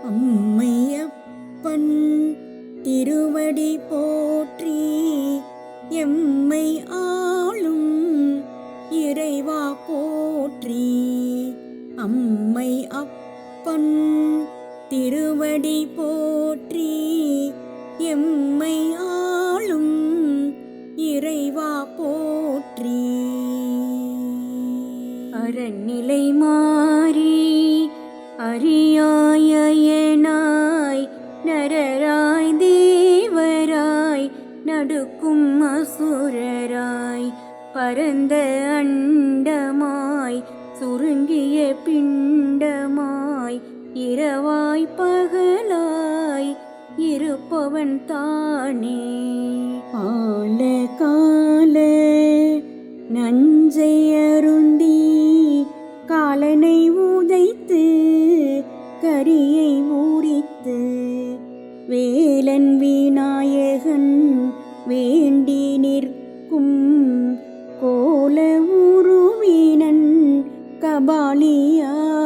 அம்மையப்பன் திருவடி போற்றி. எம்மை ஆளும் இறைவா போற்றி. அம்மை அப்பன் திருவடி போற்றி. எம்மை ஆளும் இறைவா போற்றி. அறநிலை மாறி அறியாயனாய் நரராய் தேவராய் நடுக்கும் அசுரராய் பரந்த அண்டமாய் சுருங்கிய பிண்டமாய் இரவாய் பகலாய் இருப்பவன் தானே. ஆல கால நஞ்சை அருந்தி காலனை உதைத்து கரியை ஊறித்து வேலன் விநாயகன் வேண்டி நிற்கும் கோல உருவினன் கபாலியாவான்.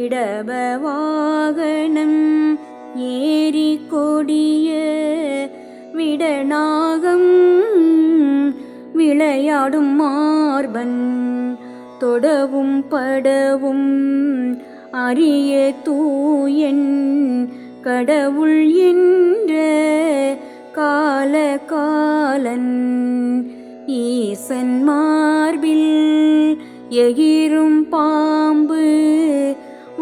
இடப வாகனம் ஏறி கொடிய விடநாகம் விளையாடும் மார்பன் தொடவும் படவும் அரிய தூயன் கடவுள் என்ற காலகாலன் ஈசன் மார்பில் எகிரும் பாம்பு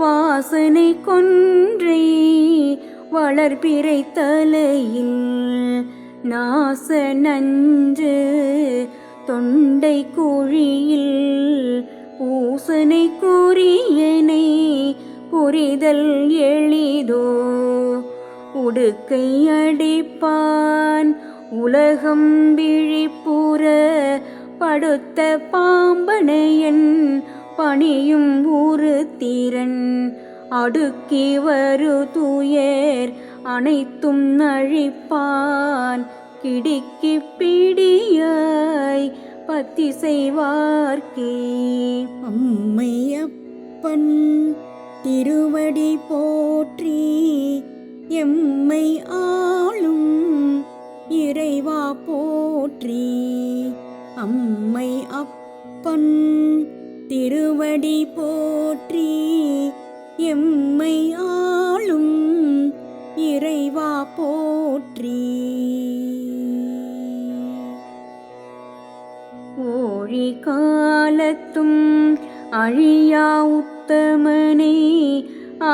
வாசனை கொன்றை வளர்பிறை தலையில் நாச நன்று தொண்டை குழியில் பூசனை கூறியனை புரிதல் எளிதோ. உடுக்கை அடிப்பான் உலகம் விழிப்புற படுத்த பாம்பனையன் பணியும் ஒரு திறன் அடுக்கி வரு துயர் அனைத்தும் அழிப்பான் கிடிக்கி பிடியாய் பத்தி செய்வார்க்கே. அம்மையப்பன் திருவடி போற்றி. எம்மை ஆளும் இறைவா போற்றி. அம்மை அப்பன் திருவடி போற்றி. எம்மை ஆளும் இறைவா போற்றி. ஓழி காலத்தும் அழியா உத்தமனே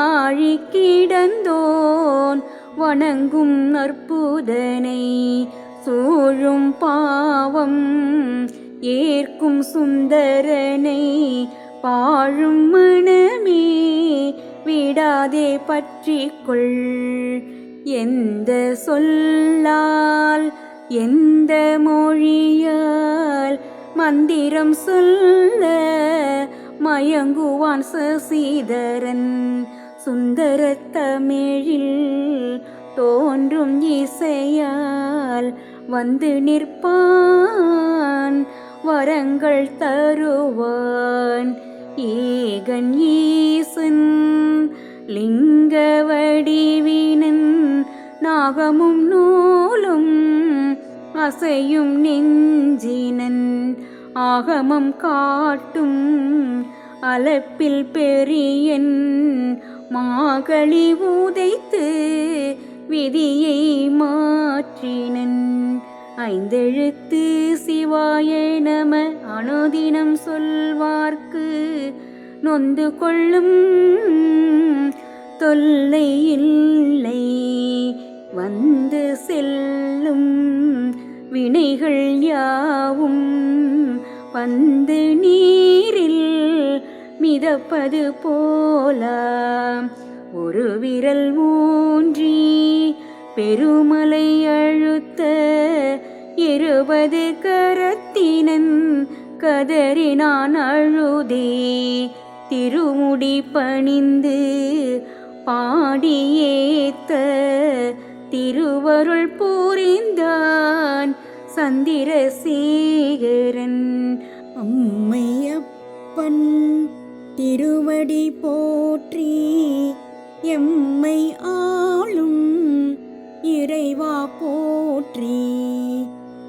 ஆழி கிடந்தோன் வணங்கும் அற்புதனை சூழும் பாவம் ஏற்கும் சுந்தரனை பாழும் மனமே விடாதே பற்றிக்கொள். எந்த சொல்லால் எந்த மொழியால் மந்திரம் சொல்ல மயங்குவான் சசிதரன் சுந்தர தமிழில் தோன்றும் இசையால் வந்து நிற்பான் வரங்கள் தருவான். ஏகன் ஈசன் லிங்க வடிவினன் நாகமும் நூலும் அசையும் நெஞ்சினன் ஆகமம் காட்டும் அலப்பில் பெரியன் மாகளி உதைத்து விதியை மாற்றினன். ஐந்தெழுத்து சிவாய நம அனுதினம் சொல்வார்க்கு நொந்து கொள்ளும் தொல்லை இல்லை. வந்து செல்லும் வினைகள் யாவும் வந்து நீரில் மிதப்பது போல ஒரு விரல் ஊன்றி பெருமலை அழுத்த 20 கரத்தினன் கதறினான் அழுதே. திருமுடி பணிந்து பாடியேத்த திருவருள் புரிந்தான் சந்திரசேகரன். அம்மையப்பன் திருவடி போற்றி. எம்மை ஆளும் இறைவா போற்றி.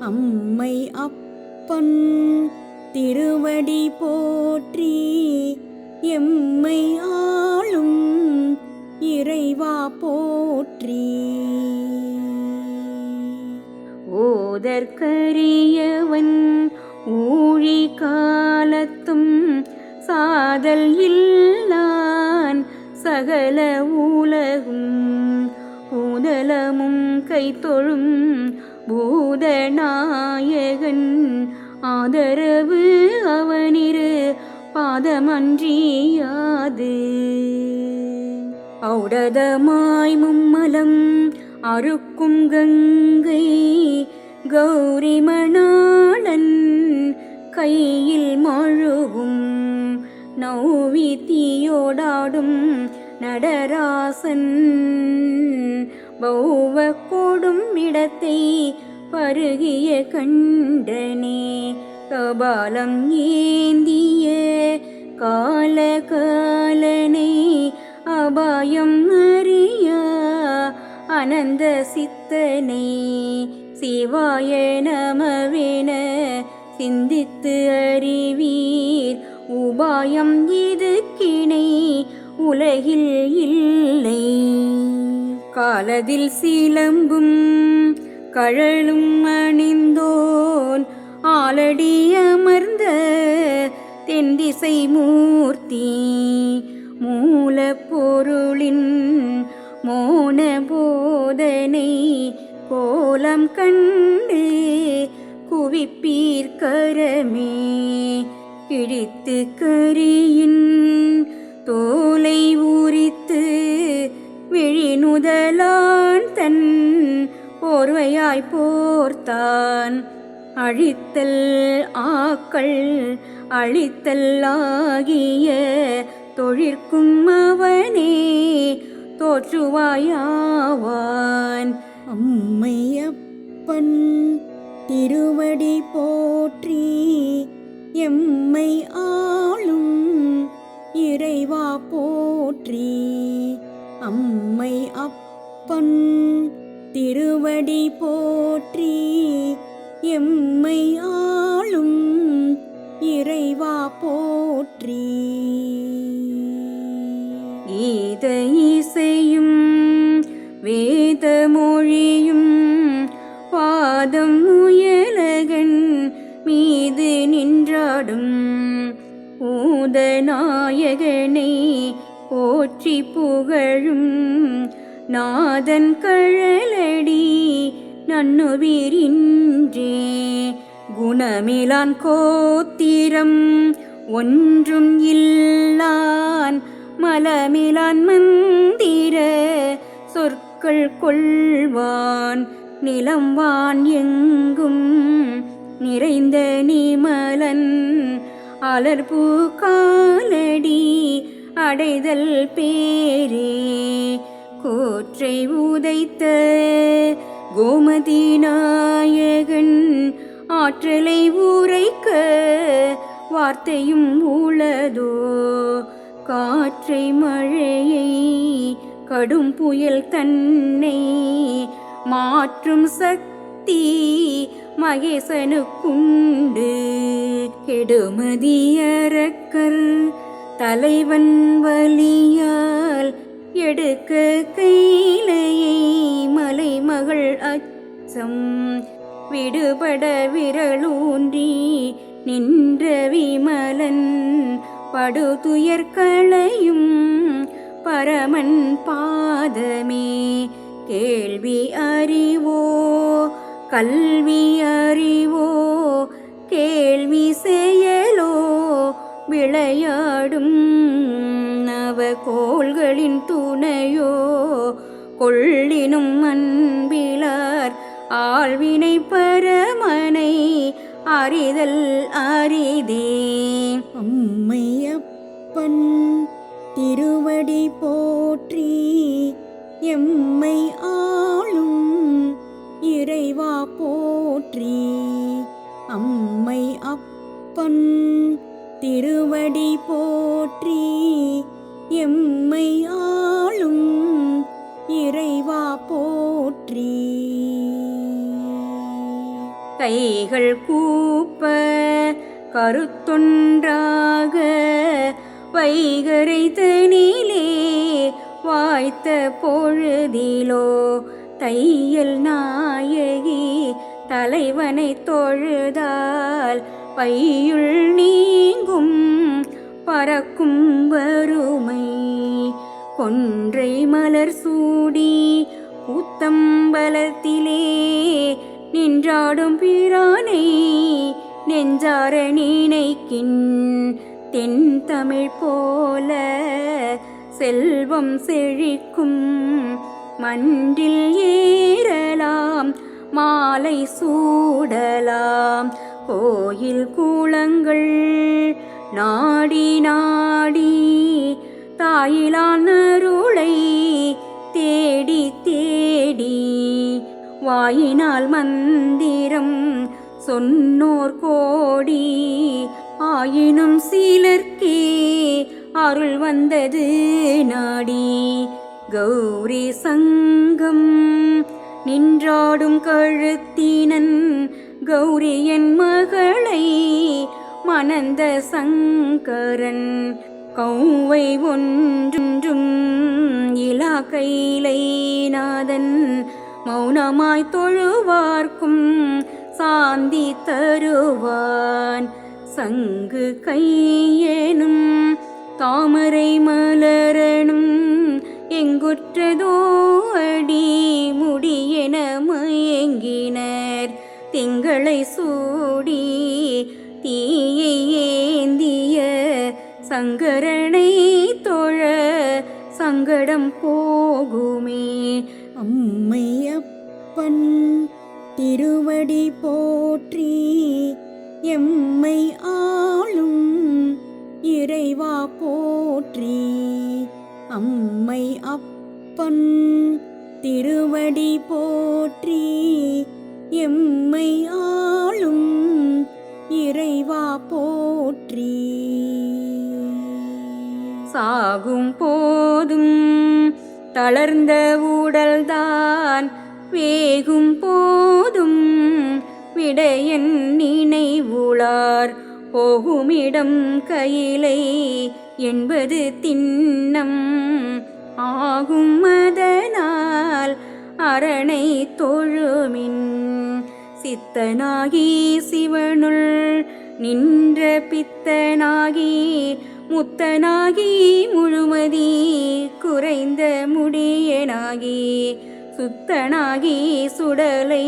அம்மை அப்பன் திருவடி போற்றி. எம்மை ஆளும் இறைவா போற்றி. ஓதற்கரியவன் ஊழி காலத்தும் சாதல் இல்லான் சகல உலகும் பூதலமும் கைத்தொழும் பூதநாயகன் ஆதரவு அவனிரு பாதமன்றியாது. ஔடதமாய் மும்மலம் அறுக்கும் கங்கை கௌரி மணாளன் கையில் மழுவும் நௌவி தீயோடாடும் நடராசன் பௌவ கொடும் இடத்தை பருகிய கண்டனே கபாலம் ஏந்திய காலகாலனை அபாயம் அறியா அனந்த சித்தனை சிவாய நமவென சிந்தித்து அறிவீர் உபாயம் இது கிணை உலகில் இல்லை. காலதில் சிலம்பும் கழலும் அணிந்தோன் ஆலடி அமர்ந்த தென்திசை மூர்த்தி மூலப்பொருளின் மோன போதனை கோலம் கண்டு குவிப்பீர் கரமே கிழித்து கரியின் தோலை உரித்து விழிநுதலான் தன் போர்வையாய் போர்த்தான் அழித்தல் ஆக்கள் அழித்தல் ஆகிய தொழிற்கும் அவனே தோற்றுவாயாவான். அம்மையப்பன் திருவடி போற்றி. எம்மை ஆளும் இறைவா போற்றி. அம்மை அப்பன் திருவடி போற்றி. எம்மை ஆளும் இறைவா போற்றி. கீத இசையும் வேத மொழியும் பாதம் முயலகன் மீது நின்றாடும் பூதநாயகனை போற்றி புகழும் நாதன் கழலடி நன்னுவிரின்றே குணமிலான் கோத்திரம் ஒன்றும் இல்லான் மலமிலான் மந்திர சொற்கள் கொள்வான் நிலம்வான் எங்கும் நிறைந்த நிமலன் அலர்பூ காலடி அடைதல் பேரே கோற்றை உதைத்த கோமதி நாயகன் ஆற்றலை உரைக்க வார்த்தையும் உளதோ காற்றை மழையை கடும் புயல் தன்னை மாற்றும் சக்தி மகேசனுக்குண்டு கெடுமதியரக்கர் தலைவன் வலியால் எடுக்க கைலையை மலைமகள் அச்சம் விடுபட விரலூன்றி நின்ற விமலன் படுதுயர்களையும் பரமன் பாதமே கேள்வி அறிவோ கல்வி அறிவோ கேள்வி செயலோ விளையாடும் நவகோள்களின் துணையோ கொள்ளினும் அன்பிலார் ஆழ்வினை பரமனை அறிதல் அரிதே. அம்மையப்பன் திருவடி போற்றி. எம்மை ஆளும் இறைவா போற்றி. அம்மை அப்பன் திருவடி திருவடி போற்றி எம்மை ஆளும் இறைவா போற்றி. கைகள் கூப்ப கருத்தொன்றாக வைகரை தனிலே வாய்த்த பொழுதிலோ தையல் நாயகி தலைவனை தொழுதால் பையுள் நீங்கும் பறக்கும் வறுமை. கொன்றை மலர் சூடி கூத்தம்பலத்திலே நின்றாடும் பிரானை நெஞ்சார நினைக்கின் தென் தமிழ் போல செல்வம் செழிக்கும். மன்றில் ஏறலாம் மாலை சூடலாம் கோயில் கூலங்கள் நாடி நாடி தாயிலான் அருளை தேடி தேடி வாயினால் மந்திரம் சொன்னோர் கோடி. ஆயினும் சிலர்க்கே அருள் வந்தது நாடி. கௌரி சங்கம் நின்றாடும் கழுத்தினன் கௌரியன் மகளை மணந்த சங்கரன் கௌவை ஒன்றும் இலா கைலை நாதன் மௌனமாய் தொழுவார்க்கும் சாந்தி தருவான். சங்கு கையேனும் தாமரை மலரனும் எங்குற்றதோ அடி முடியென மயங்கினர். திங்களை சூடி தீயை ஏந்திய சங்கரனை தொழ சங்கடம் போகுமே. அம்மையப்பன் திருவடி போற்றி எம்மை ஆளும் இறைவா போற்றி. அம்மை அப்பன் திருவடி போற்றி எம்மை ஆளும் இறைவா போற்றி. சாகும் போதும் தளர்ந்த உடல்தான் வேகும் போதும் விடையன் நினைவுளார் போகுமிடம் கையிலை என்பது திண்ணம் ஆகும். அதனால் அரணை தொழுமின் சித்தனாகி சிவனுள் நின்ற பித்தனாகி முத்தனாகி முழுமதி குறைந்த முடியனாகி சுத்தனாகி சுடலை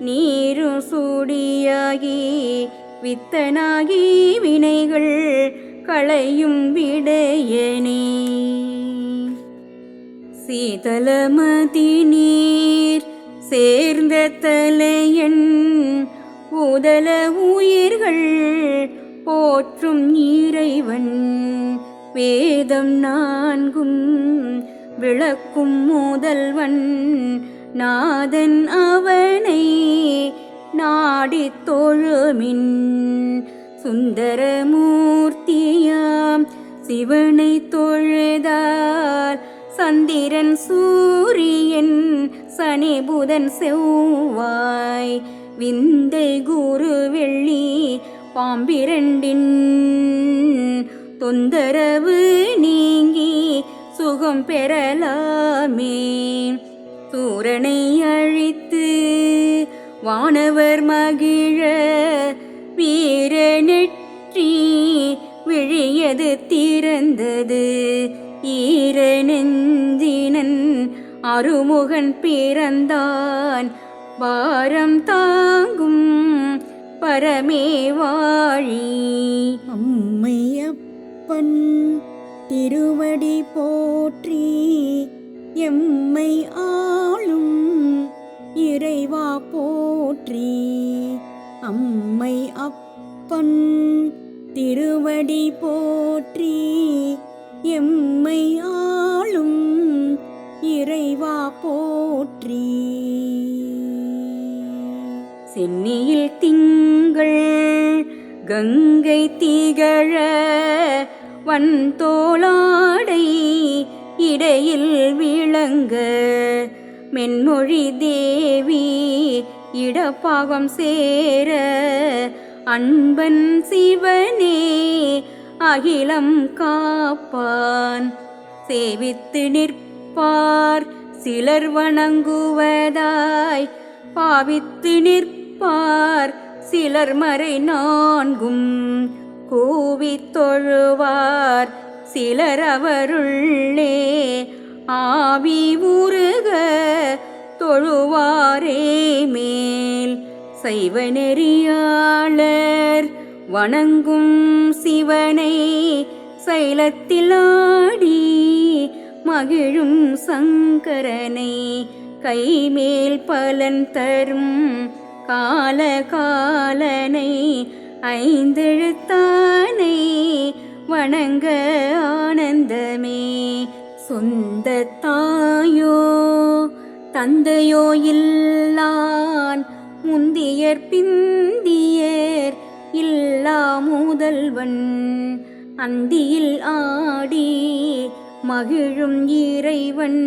நீரும் சூடியாகி வித்தனாகி வினைகள் களையும் விடையனே. சீதளமதி நீர் சேர்ந்த தலையன் உதல உயிர்கள் போற்றும் இறைவன் வேதம் நான்கும் விளக்கும் முதல்வன் நாதன் அவனை நாடித் தொழுமின். சுந்தரமூர்த்தியாம் சிவனை தொழுதால் சந்திரன் சூரியன் சனி புதன் செவ்வாய் விந்தை குரு வெள்ளி பாம்பிரண்டின் தொந்தரவு நீங்கி சுகம் பெறலாமே. சூரனை அழித்து வானவர் மகிழ வீர நெற்றி விழியது திறந்தது. ஈர நெஞ்சினன் அருமுகன் பிறந்தான் பாரம் தாங்கும் பரமே வாழி. அம்மையப்பன் திருவடி போற்றி எம்மை ஆளும் இறைவா போற்றி. அம்மை அப்பன் திருவடி போற்றி எம்மை ஆளும் இறைவா போற்றி. சென்னியில் திங்கள் கங்கை திகழ வன்தோளாடை இடையில் விளங்க மென்மொழி தேவி இடப்பாகம் சேர அன்பன் சிவனே அகிலம் காப்பான் சேவித்து நிற்பார் சிலர் வணங்குவதாய் பாவித்து நிற்பார் சிலர் மறை நான்கும் கூவித் தொழுவார் சிலர் அவருள்ளே ஆவி உருக தொழுவாரே மேல் சைவ நெறியாளர் வணங்கும் சிவனை சைலத்தில் ஆடி மகிழும் சங்கரனை கைமேல் பலன் தரும் காலகாலனை ஐந்தெழுத்தானை வணங்க ஆனந்தமே. சொந்த தாயோ தந்தையோ இல்லான் முந்தியர் பிந்தியர் இல்லா முதல்வன் அந்தியில் ஆடி மகிழும் இறைவன்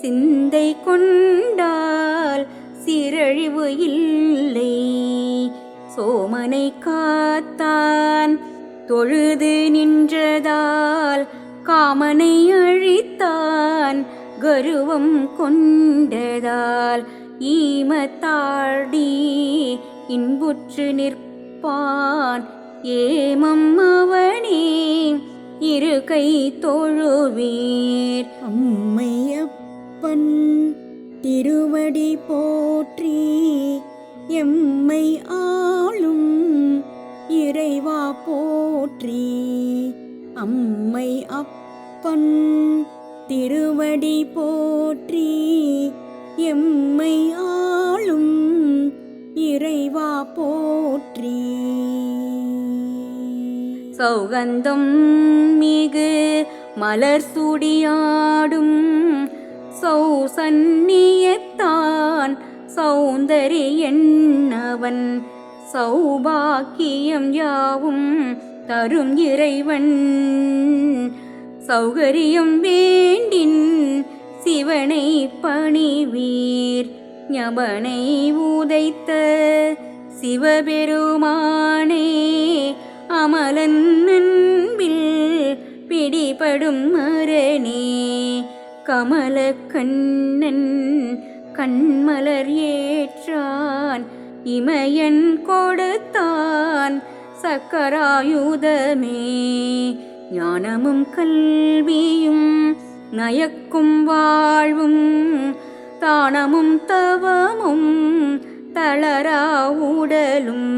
சிந்தை கொண்டால் சிரழிவு இல்லை. சோமனை காத்தான் தொழுது நின்றதால் காமனை அழித்தான் கருவம் கொண்டதால் ஈமத்தாடி இன்புற்று நிற்பான் ஏமம் அவனே இரு கை தொழுவீர். அம்மையப்பன் திருவடி போற்றி எம்மை ஆளும் இறைவா போற்றி. அம்மை அப்பன் திருவடி போற்றி எம்மை ஆளும் இறைவா போற்றி. சௌகந்தம் மிகு மலர் சூடியாடும் சௌசன்னியத்தான் சௌந்தரியன்னவன் சௌபாக்கியம் யாவும் தரும் இறைவன். சௌகரியம் வேண்டின் சிவனை பணிவீர். ஞபனை உதைத்த சிவபெருமானே அமலன் அன்பில் பிடிபடும் மரணே கமல கண்ணன் கண்மலர் ஏற்றான் இமயன் கொடுத்தான் சக்கராயுதமே. ஞானமும் கல்வியும் நயக்கும் வாழ்வும் தானமும் தவமும் தளரா உடலும்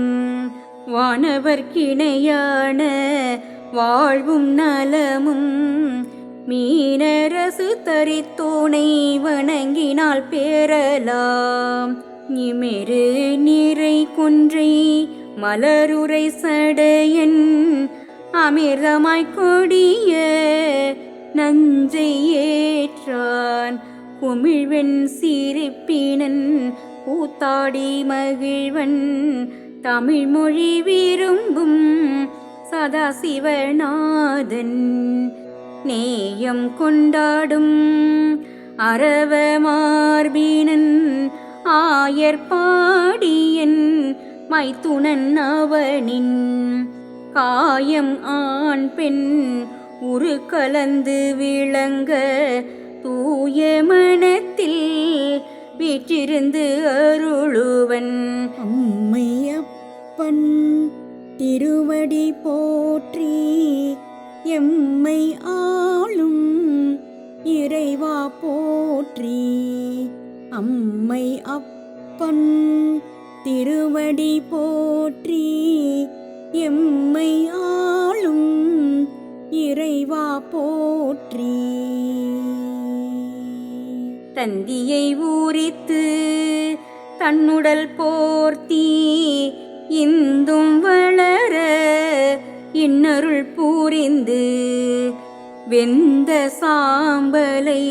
வானவர்க்கிணையான வாழ்வும் நலமும் மீனரசு தரித்தோனை வணங்கினால் பேரலாம். நிமிரு நிறை கொன்றை மலருரை சடையன் அமிர்தமாய் கொடிய நஞ்சை ஏற்றான் குமிழ்வெண் சிரிப்பினன் கூத்தாடி மகிழ்வன் தமிழ்மொழி விரும்பும் சதாசிவநாதன் நேயம் கொண்டாடும் அரவ மார்பினன் ஆயர்பாடியன் மைத்துனன் அவனின் காயம் ஆண் பெண் உரு கலந்து விளங்க தூய மனத்தில் வீற்றிருந்து அருளுவன். அம்மையப்பன் திருவடி போற்றி எம்மை ஆளும் இறைவா போற்றி. அம்மை அப்பன் திருவடி போற்றி எம்மை ஆளும் இறைவா போற்றி. தந்தியை ஊரித்து தன்னுடல் போர்த்தி இந்தும் வளர இன்னருள் பூரிந்து வெந்த சாம்பலை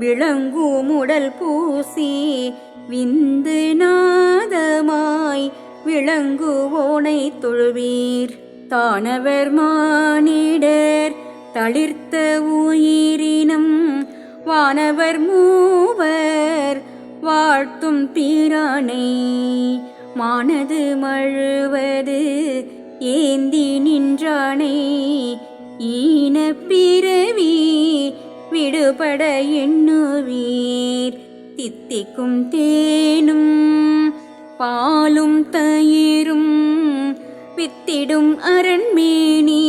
விளங்குமுடல் பூசி விந்து நாதமாய் விளங்குவோனை தொழுவீர். தானவர் மானிடர் தளிர்த்த உயிரினம் வானவர் மூவர் வாழ்த்தும் பிரானை மானது மழுவது ஏந்தி நின்றானை ஈன பிறவி விடுபட எண்ணுவீர். தித்திக்கும் தேனும் பாலும் தயிரும் வித்திடும் அரண்மேனி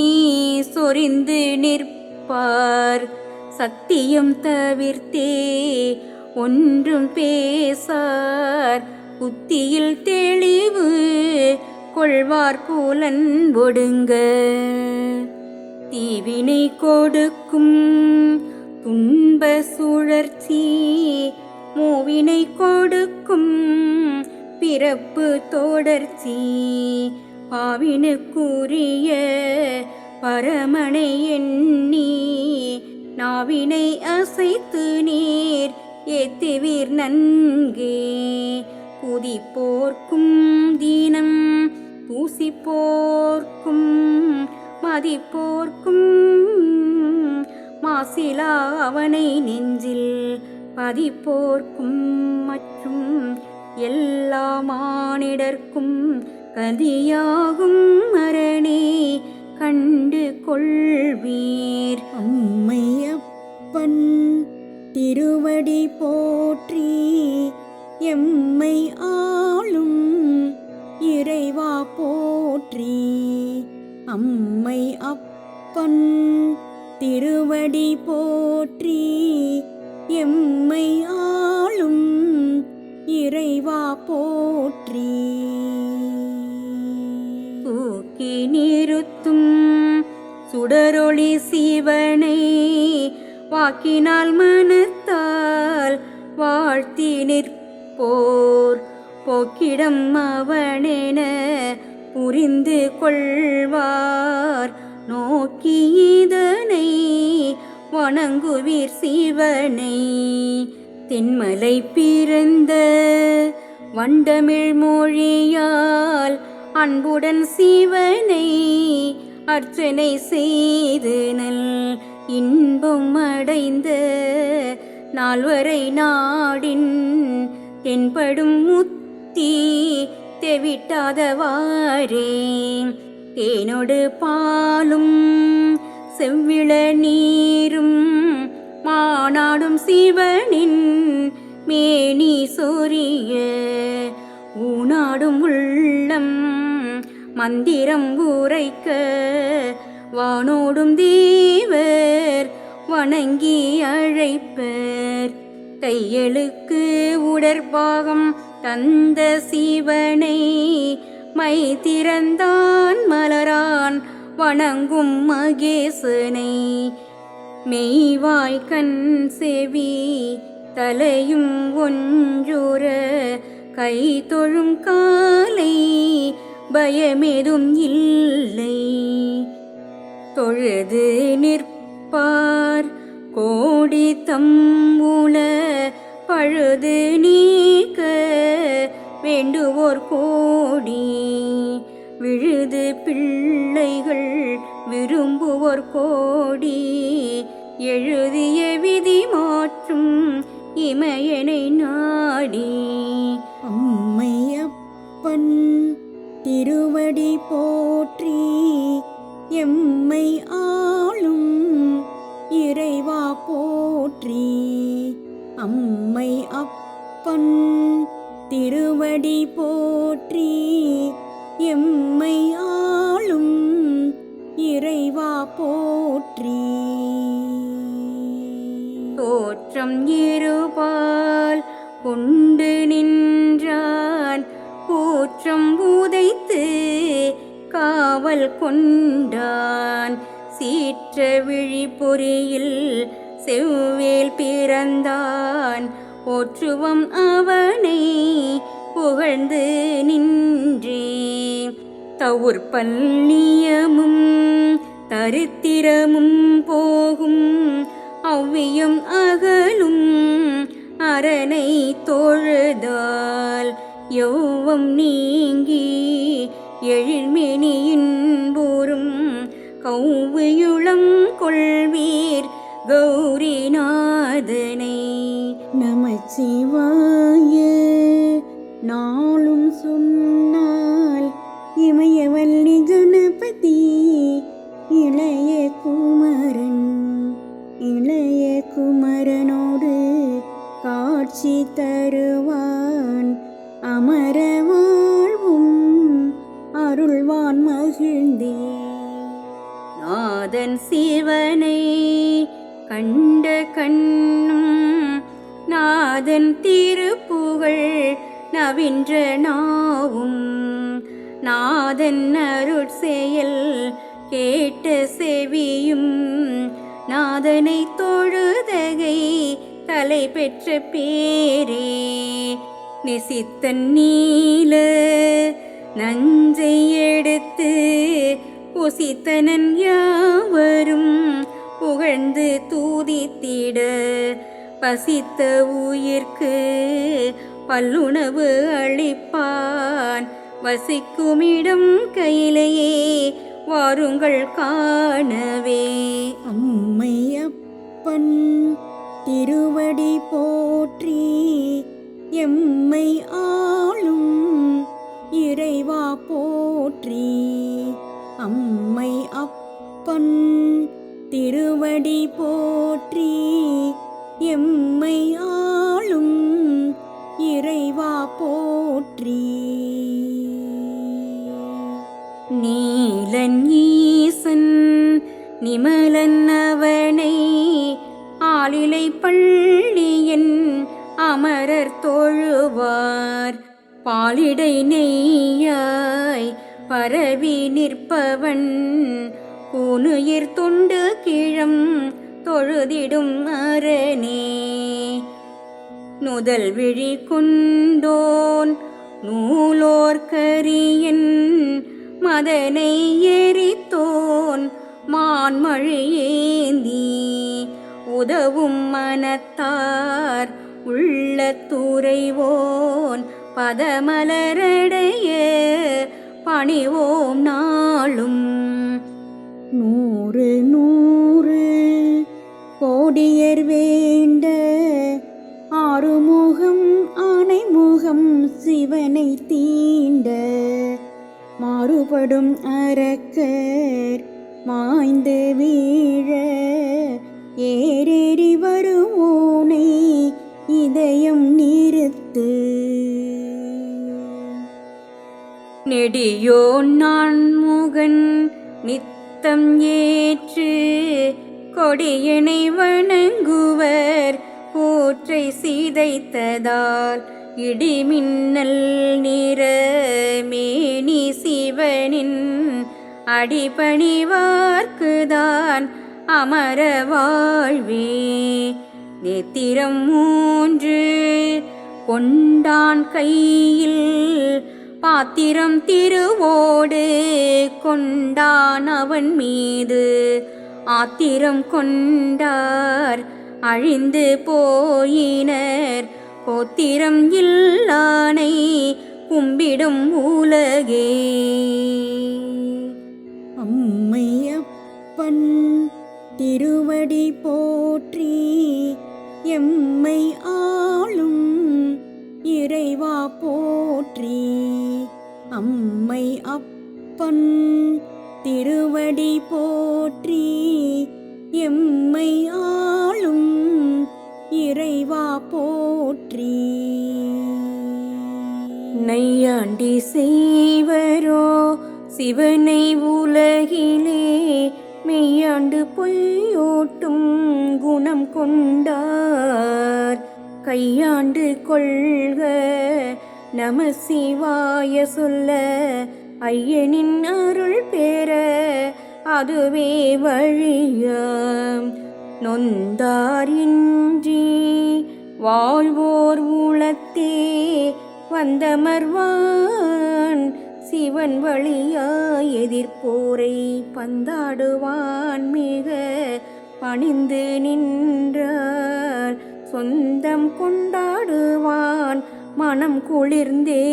சொரிந்து நிற்பார். சத்தியம் தவிர்த்தே ஒன்றும் பேசார். புத்தியில் தெளிவு கொள்வார் புலன் ஒடுங்க. தீவினை கொடுக்கும் துன்ப சுழற்சி மூவினை கொடுக்கும் பிறப்பு தொடர்ச்சி. பாவினுக்குரிய பரமனை எண்ணி நாவினை அசைத்து நீர் ஏத்துவீர் நன்கே. குதிப்போர்க்கும் தீனம் தூசிப்போர்க்கும் மதிப்போர்க்கும் மாசிலா அவனை நெஞ்சில் பதிப்போர்க்கும் மற்றும் எல்லா மானிடர்க்கும் கதியாகும் மரணே கண்டு கொள்வீர். அம்மையப்பன் திருவடி போற்றி எம்மை ஆளும் இறைவா போற்றி. அம்மை அப்பன் திருவடி போற்றி எம்மை ஆளும் இறைவா போற்றி. தூக்கி நிறுத்தும் சுடரொளி சிவனை வாக்கினால் மனத்தால் வாழ்த்தி நிற்போர் போக்கிடம் அவனென புரிந்து கொள்வார். நோக்கி இதனை வணங்குவீர் சிவனை. தென்மலை பிறந்த வண்டமிழ் மொழியால் அன்புடன் சிவனை அர்ச்சனை செய்து நல் இன்பம் அடைந்த நால்வரை நாடின் தென்படும் முத்தி தெவிட்டாதவாறே. தேனொடு பாலும் செவ்விள நீரும் மானாடும் சிவனின் மேனி சொரிய ஊனாடும் உள்ளம் மந்திரம் உரைக்க வானோடும் தேவர் வணங்கி அழைப்பர். தையலுக்கு உடற்பாகம் தந்த சிவனை மை திறந்தான் மலரான் வணங்கும் மகேசனை. மெய்வாய் கண் செவி தலையும் ஒன்றுற கை தொழும் காலை பயமேதும் இல்லை. தொழுது நிற்பார் கோடி தம்புல பழுது நீக்க வேண்டுவோர் கோடி. விழுது பிள்ளைகள் விரும்புவோர் கோடி. எழுதிய விதி மாற்றும் இமயனை நாடி. அம்மையப்பன் திருவடி போற்றி எம்மை ஆளும் இறைவா போற்றி. அம்மை அப்பன் திருவடி போற்றி எம்மை ஆளும் இறைவா போற்றி. தோற்றம் இருபால் கொண்டு நின்றான் கூற்றம் உதைத்து காவல் கொண்டான். சீற்ற விழிபொறியில் செவ்வேல் பிறந்தான். போற்றுவம் அவனை புகழ்ந்து நின்றே. தவுர்பல்லியமும் தரித்திரமும் போகும் அவ்வியம் அகலும் அரணை தொழுதால் யௌவம் நீங்கி எழில்மேனியின் போரும் கௌவியுளம் கொள்வீர் கௌரிநாதனை. நமச்சிவாய நாளும் சொன்னால் இமயவல்லி கணபதி இளைய குமரனோடு காட்சி தருவான் அமர வாழ்வும் அருள்வான் மகிழ்ந்தே. நாதன் சிவனை கண்ட கண்ணும் நாதன் திருப்புகழ் நவின்ற நாவும் நாதன் அருட்செயல் கேட்ட செவியும் நாதனை தொழுதகை தலை பெற்ற பேரே. நெசித்தன் நீல நஞ்சை எடுத்து புசித்தனன் யாவரும் புகழ்ந்து தூதித்திட பசித்த உயிர்க்கு பல்லுணவு அளிப்பான் வசிக்குமிடம் கையிலேயே வாருங்கள் காணவே. அம்மையப்பன் திருவடி போற்றி எம்மை ஆளும் இறைவா போற்றி. அம்மை அப்பன் திருவடி போற்றி எம்மை ஆளும் இறைவா போற்றி. நீலன் ஈசன் நிமலன் அவனை ஆளிலை பள்ளியன் அமரர் தொழுவார் பாலிடை நெய்யாய் பரவி நிற்பவன் கூனுயிர் தொண்டு கிழம் தொழுதிடும் அரணே. நுதல் விழி கொண்டோன் நூலோர் கரியன் மதனை எரித்தோன் மான்மழி ஏந்தி உதவும் மனத்தார் உள்ள துறைவோன் பதமலரடைய பணிவோம் நாளும். 100 கோடியர் வேண்ட ஆறுமுகம் ஆனைமுகம் சிவனை தீண்ட மாறுபடும் அரக்கர் மாய்ந்து வீழ ஏறேறி வருவோனை இதயம் நிறுத்து. நெடியோன் நான்முகன் நித்தம் ஏற்று கொடியனை வணங்குவர் கூற்றை சீதைத்ததால் இடிமின்னல் நிற மேனி சிவனின் அடிபணிவார்க்குதான் அமர வாழ்வே. நேத்திரம் 3 கொண்டான் கையில் பாத்திரம் திருவோடு கொண்டான் அவன் மீது ஆத்திரம் கொண்டார் அழிந்து போயினர் கோத்திரம் இல்லானை கும்பிடும் உலகே. அம்மையப்பன் திருவடி போற்றி எம்மை ஆளும் இறைவா போற்றி. அம்மை அப்பன் திருவடி போற்றி எம்மை ஆளும் இறைவா போற்றி. நையாண்டி செய்வரோ சிவனை உலகிலே மெய்யாண்டு பொய்யோட்டும் குணம் கொண்டார் கையாண்டு கொள்க நம சிவாய சொல்ல ஐயனின் அருள் பெற அதுவே வழியாம். நொந்தார் இன்றி வாழ்வோர் உளத்தே வந்தமர்வான் சிவன் வழியாய் எதிர்ப்போரை பந்தாடுவான் மிக பணிந்து நின்றார் சொந்தம் கொண்டாடுவான் மனம் குளிர்ந்தே.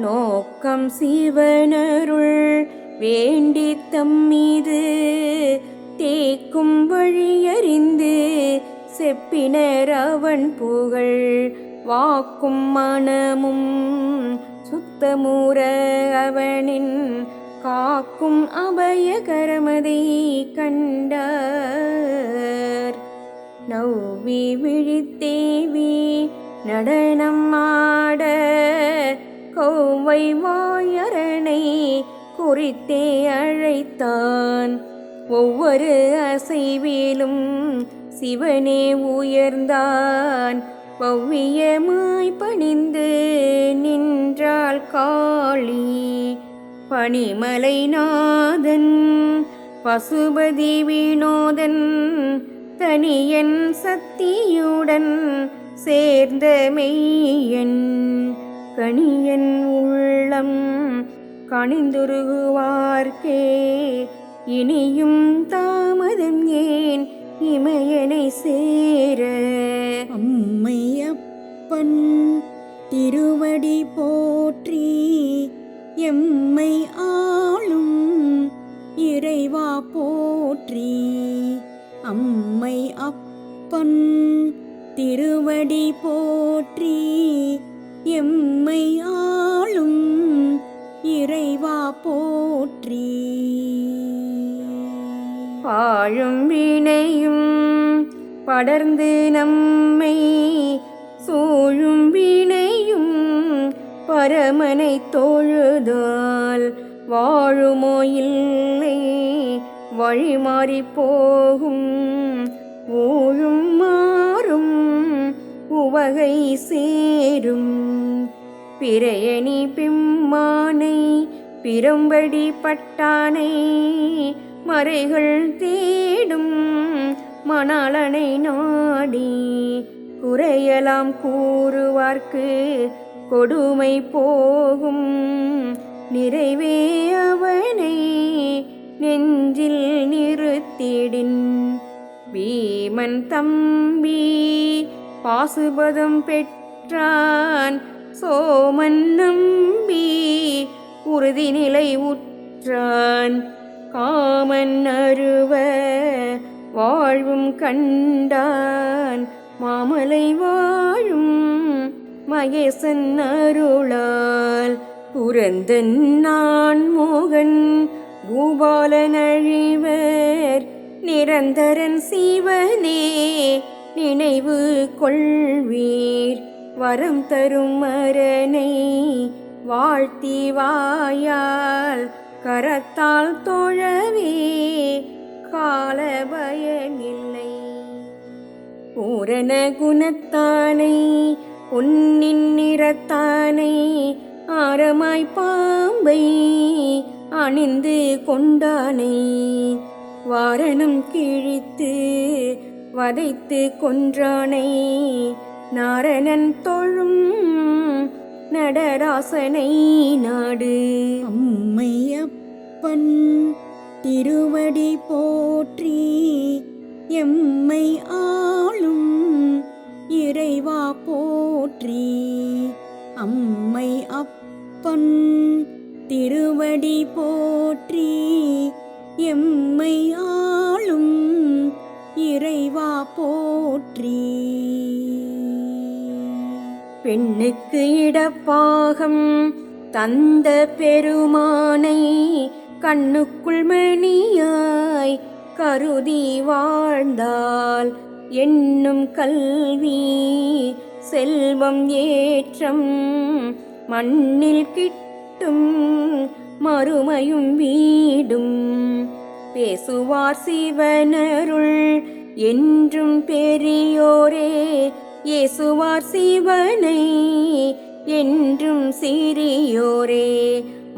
நோக்கம் சிவனருள் வேண்டி தம்மீது தேக்கும் வழியறிந்து செப்பினர் அவன் புகழ். வாக்கும் மனமும் சுத்தமுற அவனின் காக்கும் அபயகரமதை கண்டார். நவ்வி விழித்தேவி நடனம் ஆட கௌவை வாயரணை குறித்தே அழைத்தான். ஒவ்வொரு அசைவிலும் சிவனே உயர்ந்தான். பவ்வியமாய் பணிந்து நின்றாள் காளி. பனிமலை நாதன் பசுபதி வினோதன் தனியன் சக்தியுடன் சேர்ந்த மெய்யன். கணியன் உள்ளம் கணிந்துருகுவார்க்கே இனியும் தாமதம் ஏன் இமயனை சேர. அம்மையப்பன் திருவடி போற்றி எம்மை ஆளும் இறைவா போற்றி. அம்மை அப்பன் திருவடி போற்றி எம்மை ஆளும் இறைவா போற்றி. பாழும் வினையும் படர்ந்து நம்மை சூழும் வினையும் பரமனை தொழுதால் வாழுமோ இல்லை வழிமாறி போகும். ஊழும் மாறும் உவகை சேரும். பிறையணி பிம்மானை பிறம்படி பட்டானை மறைகள் தேடும் மணாளனை நாடி. குறையலாம் கூறுவார்க்கு கொடுமை போகும். நிறைவே அவனை நெஞ்சில் நிறுத்திடின். வீமன் தம்பி பாசுபதம் பெற்றான். சோமன் நம்பி உறுதி நிலை உற்றான். காமன் அருவ வாழ்வும் கண்டான். மாமலை வாழும் மகேசன் அருளால் புரந்தன் நான் மோகன் பூபாலன் அழிவர். நிரந்தரன் சிவனே நினைவு கொள்வீர். வரம் தரும் மரனை வாழ்த்தி வாயால் கரத்தால் தோழவே கால பயனில்லை. பூரண குணத்தானை பொன்னின் நிறத்தானை ஆரமாய் பாம்பை அணிந்து கொண்டானை. வாரணம் கிழித்து வதைத்து கொன்றானை. நாரணன் தொழும் நடராசனை நாடு. அம்மையப்பன் திருவடி போற்றி எம்மை ஆளும் இறைவா போற்றி. அம்மை அப்பன் திருவடி போற்றி எம்மை ஆளும் இறைவா போற்றி. பெண்ணுக்கு இடப்பாகம் தந்த பெருமானை கண்ணுக்குள் மணியாய் கருதி வாழ்ந்தால் எண்ணும் கல்வி செல்வம் ஏற்றம் மண்ணில் கிட்டும் மறுமையும் வீடும். பேசுவார் சிவனருள் என்றும் பெரியோரே. ஏசுவார் சிவனை என்றும் சிறியோரே.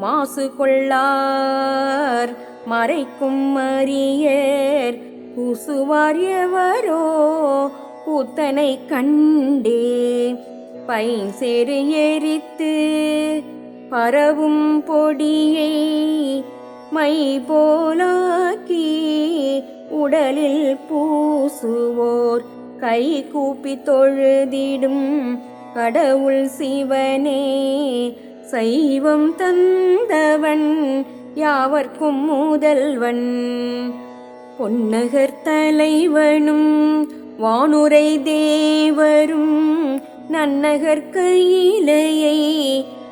மாசு கொள்ளார் மறைக்கும் அரியர். பூசுவார் எவரோ கூத்தனை கண்டே. பைஞ்சேறு எரித்து பரவும் பொடியை மை போலாக்கி உடலில் பூசுவோர் கை கூப்பி தொழுதிடும் கடவுள் சிவனே. சைவம் தந்தவன் யாவர்க்கும் முதல்வன், பொன்னகர் தலைவனும் வானுரை தேவரும் நன்னகர் கையிலையை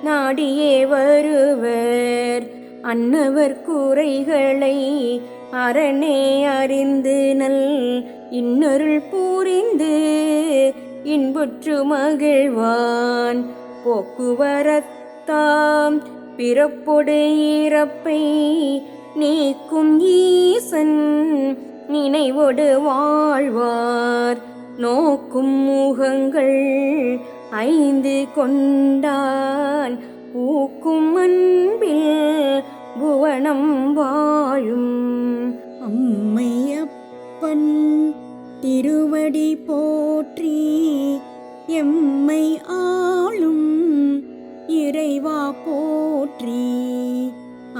நாடியே வருவர். அன்னவர் குறைகளை அரணே அறிந்து நல் இன்னருள் புரிந்து இன்புற்று மகிழ்வான். போக்குவரத்தாம் பிறப்பொடு இறப்பை நீக்கும் ஈசன் நினைவொடு வாழ்வார். நோக்கும் முகங்கள் 5 கொண்டான் பூக்கும் அன்பில் புவனம் வாழும். அம்மையப்பன் திருவடி போற்றி, எம்மை ஆளும் இறைவா போற்றி.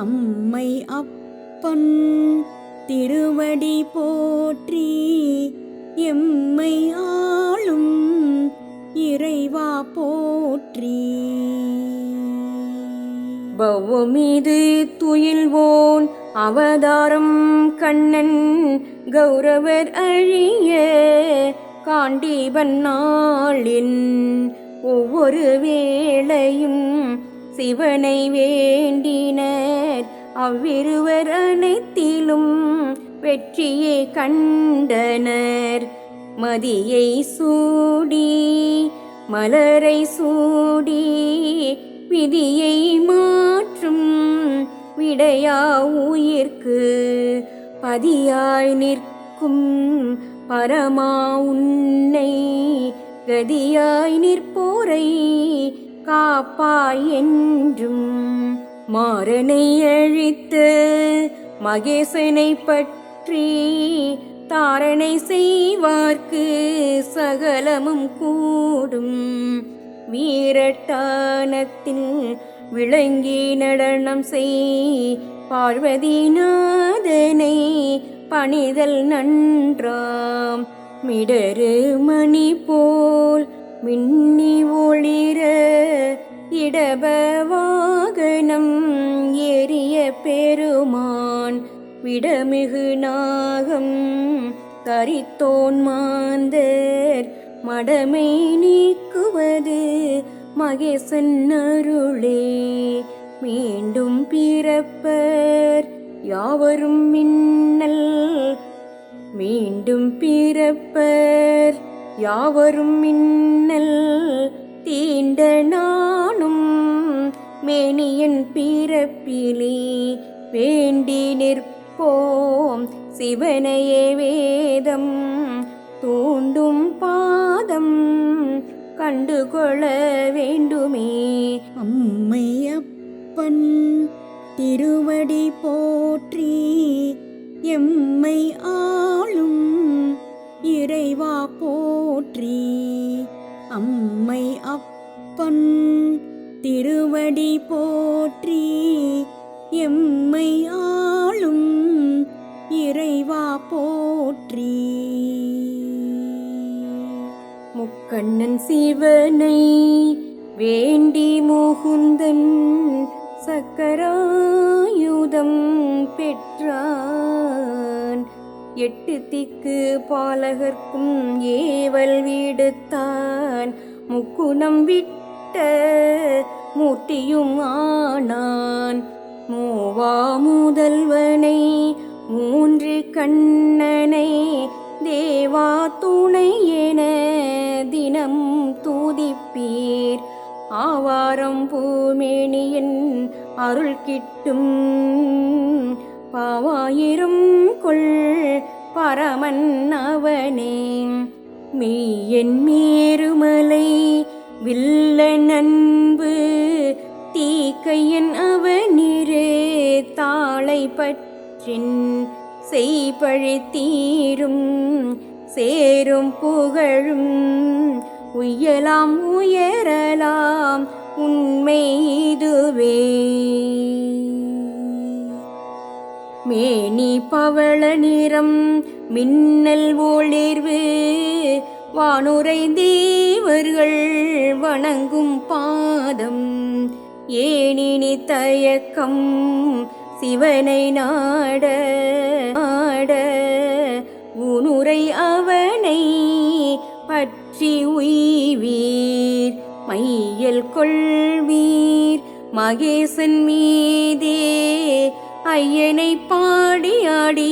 அம்மை அப்பன் திருவடி போற்றி, எம்மை ஆளும் இறைவா போற்றி. பவமீது துயில்வோன் அவதாரம் கண்ணன், கௌரவர் அழிய காண்டீபன் நாளின் ஒவ்வொரு வேளையும் சிவனை வேண்டினர். அவ்விருவர் அனைத்திலும் வெற்றியை கண்டனர். மதியை சூடி மலரை சூடி விதியை மாற்றும் விடையா உயிர்க்கு பதியாய் நிற்கும் பரமா உன்னை, கதியாய் நிற்போரை காப்பாய் என்றும். மாறனை அழித்து மகேசனை பற்றி தாரணை செய்வார்க்கு சகலமும் கூடும். வீரட்டானத்தில் விளங்கி நடனம் செய் பார்வதி நாதனை பணிதல் நன்றாம். மிடரு மணி போல் மின்னி ஒளிர இடப வாகனம் ஏறிய பெருமான், விடமிகு நாகம் தரித்தோன் மாந்தர் மடமை நீக்குவது மகேசன் அருளே. மீண்டும் பிறப்பர் யாவரும் மின்னல், மீண்டும் பிறப்பர் யாவரும் மின்னல் தீண்ட நானும் மேனியன் பிறப்பிலே வேண்டி நிற்போம். சிவனையே வேதம் தூண்டும் பாதம் கண்டுகொள்ள வேண்டுமே. அம்மையப்பன் திருவடி போற்றி, எம்மை ஆளும் இறைவா போற்றி. அம்மை அப்பன் திருவடி போற்றி, எம்மை ஆளும் இறைவா போற்றி. முக்கண்ணன் சிவனை வேண்டி முகுந்தன் சக்கராயுதம் பெற்றான். 8 திக்கு பாலகர்க்கும் ஏவல் விடுத்தான். முக்குணம் விட்ட மூர்த்தியும் ஆனான். மூவா முதல்வனை 3 கண்ணனை தேவா துணை என தினம் தூதிப்பீர். ஆவாரம் பூமேனியன் அருள் கிட்டும் பாவாயிரம் கொள் பரமன் அவனே. மெய்யன் மேருமலை வில்ல நண்பு தீக்கையன் அவனிரு தாளை பற்றின் செய்பழி தீரும் சேரும் புகழும் உய்யலாம் உயரலாம் உண்மை இதுவே. மேனி பவள நிறம் மின்னல் ஒளிர்வு வானுரை தேவர்கள் வணங்கும் பாதம் ஏனினி தயக்கம் சிவனை நாட உனுரை அவனை பற்றி உய்வீர் மையல் கொள்வீர் மகேசன் மீதே ஐயனை பாடியாடி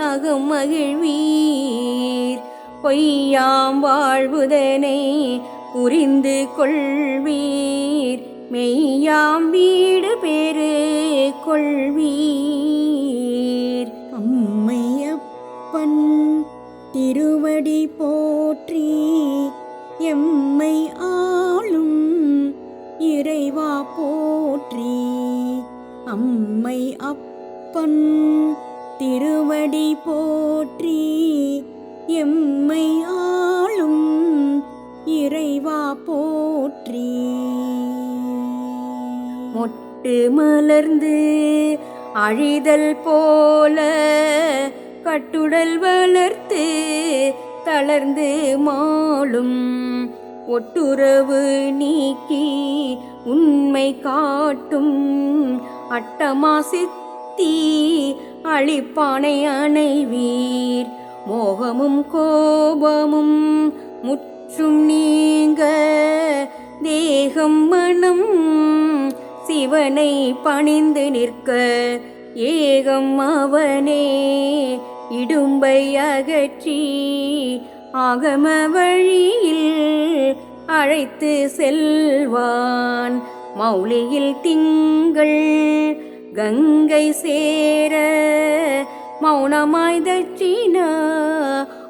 அகம் மகிழ்வீர் பொய்யாம் வாழ்வுதனை புரிந்து கொள்வீர் மெய்யாம் வீடு பேறு கொள்வீர். அம்மையப்பன் திருவடி போற்றி எம்மை ஆளும் இறைவா போற்றி. அம்மை அப்பன் திருவடி போற்றி எம்மை ஆளும் இறைவா போற்றி. மொட்டு மலர்ந்து அழிதல் போல கட்டுடல் வளர்த்து தளர்ந்து மாளும் ஒட்டுறவு நீக்கி உண்மை காட்டும் அட்டமா சித்தி அழிப்பானை அணைவீர் மோகமும் கோபமும் முற்றும் நீங்க தேகம் மனம் சிவனை பணிந்து நிற்க ஏகம் அவனே இடும்பை அகற்றி ஆகம வழியில் அழைத்து செல்வான் மௌலியில் திங்கள் கங்கை சேர மௌனமாய் தட்சிணா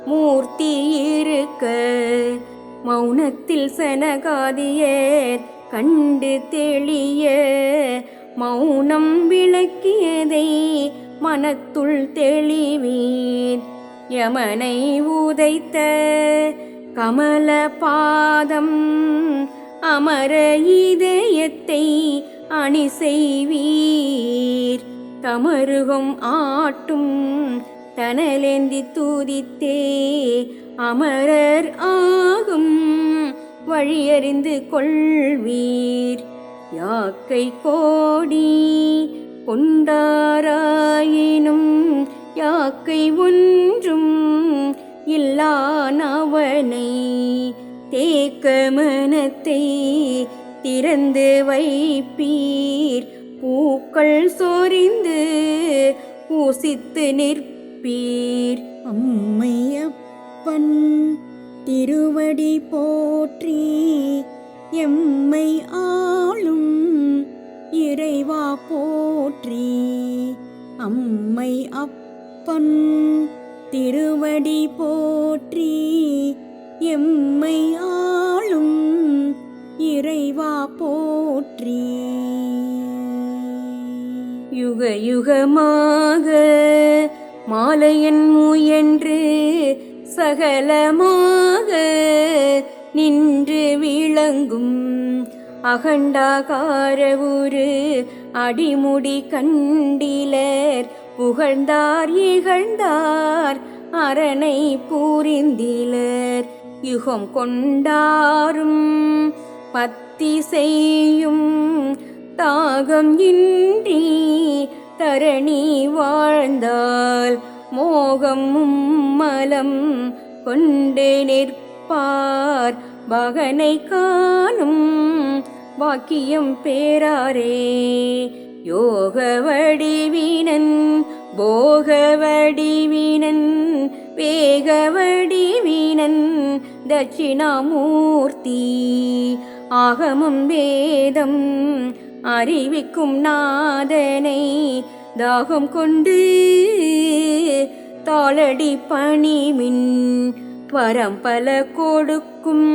மூர்த்தி இருக்க மௌனத்தில் சனகாதியர் கண்டு தெளிய மௌனம் விளக்கியதை மனத்துள் தெளிவீர் யமனை உதைத்த கமல பாதம் அமர இதயத்தை அணி செய்வீர் தமருகம் ஆட்டும் தனலேந்தி தூதித்தே அமரர் ஆகும் வழியறிந்து கொள்வீர் யாக்கை கோடி கொண்டாராயினும் யாக்கை ஒன்றும் இல்லானவனை தேக்க மனத்தை திறந்து வைப்பீர் பூக்கள் சொரிந்து பூசித்து நிற்பீர். அம்மையப்பன் திருவடி போற்றி எம்மை ஆளும் இறைவா போற்றி. அம்மை அப்பன் திருவடி போற்றி எம்மை ஆளும் இறைவா போற்றி. யுக யுகமாக மாலையன் முயன்று சகலமாக நின்று விளங்கும் அகண்டாகார உரு அடிமுடி கண்டிலர் புகழ்ந்தார் இகழ்ந்தார் அரணை பூரிந்திலர் யுகம் கொண்டாரும் பத்தி செய்யும் தாகம் இன்றி தரணி வாழ்ந்தால் மோகம் மலம் கொண்டு நிற்பார் பகனை காணும் வாக்கியம் பேராரே. யோக வடிவினன் போக வடிவினன் வேக வடிவினன் தட்சிணாமூர்த்தி ஆகமம் வேதம் அறிவிக்கும் நாதனை தாகம் கொண்டு தாளடி பணிமின் வரம் பல கொடுக்கும்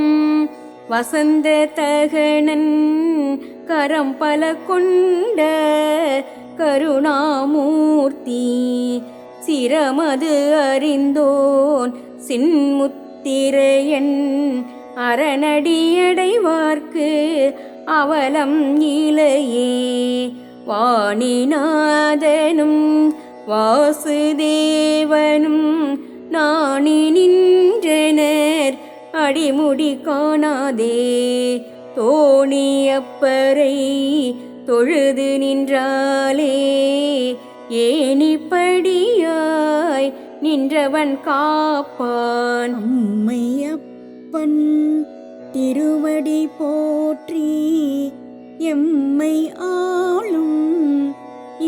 வசந்த தகனன் கரம் பல கொண்ட கருணாமூர்த்தி சிரமது அறிந்தோன் சின்முத்திரையன் அரணடியடைவார்க்கு அவலம் இலையே. வாணிநாதனும் வாசுதேவனும் நாணி நின்றனர் அடிமுடி காணாதே தோணியப்பரை தொழுது நின்றாலே ஏணிப்படியாய் நின்றவன் காப்பான். அம்மையப்பன் திருவடி போற்றி எம்மை ஆளும்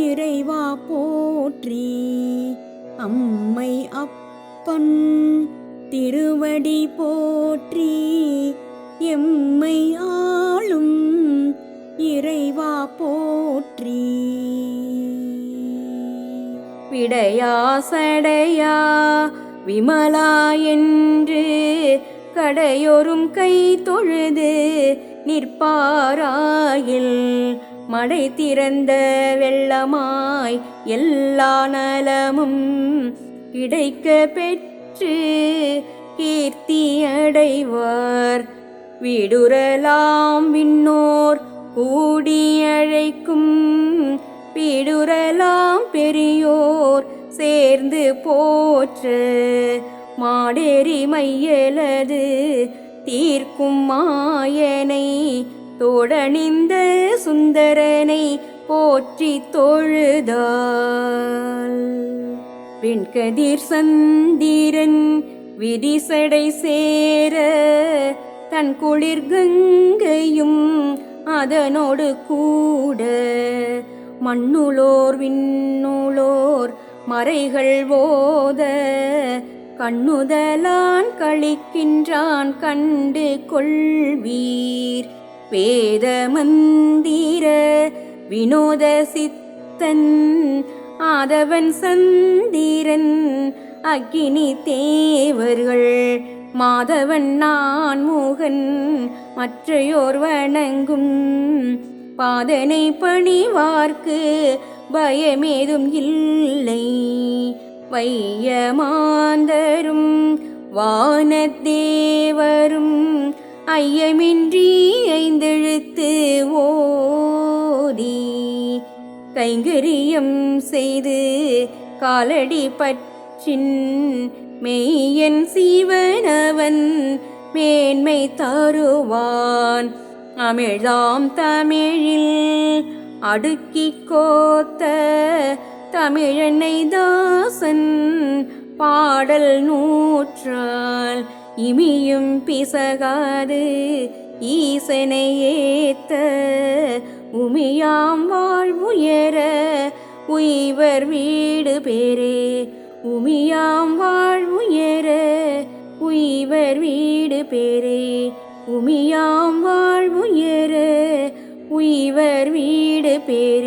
இறைவா போற்றி. அம்மை அப்பன் திருவடி போற்றி எம்மை ஆளும் இறைவா போற்றி. விடையா சடையா விமலா என்று கடையொரும் கை தொழுது நிற்பாராயில் மடை திறந்த வெள்ளமாய் எல்லா நலமும் கிடைக்க பெற்று கீர்த்தி அடைவார். விடுறலாம் விண்ணோர் கூடியழைக்கும் பீடுறலாம் பெரியோர் சேர்ந்து போற்ற மாடேறி மையலது தீர்க்கும் மாயனை தோடணிந்த சுந்தரனை போற்றி தொழுதால். வெண்கதிர் சந்திரன் விரிசடை சேர தன் குளிர் கங்கையும் அதனோடு கூட மண்ணுளோர் விண்ணுளோர் மறைகள் ஓத கண்ணுதலான் கழிக்கின்றான் கண்டு கொள்வீர். வேத மந்திர வினோத சித்தன் ஆதவன் சந்திரன் அக்கினி தேவர்கள் மாதவன் நான்முகன் மற்றையோர் வணங்கும் பாதனை பணிவார்க்கு பயமேதும் இல்லை. வையமாந்தரும் வானதேவரும் ஐயமின்றி ஐந்தெழுத்து ஓதி கைங்கரியம் செய்து காலடி பற்றின் மெய்யன் சீவனவன் மேன்மை தருவான். அமிழ்தாம் தமிழில் அடுக்கி கோத்த தமிழனை தாசன் பாடல் நூற்றால் இமியும் பிசகாது ஈசனை ஏத்த உமியாம் வாழ்வுயர உய்வர் வீடு பேரே. உமியாம் வாழ்வுயர உய்வர் வீடு பேரே. உமியாம் வாழ்வுயர உய்வர் வீடு பேரே.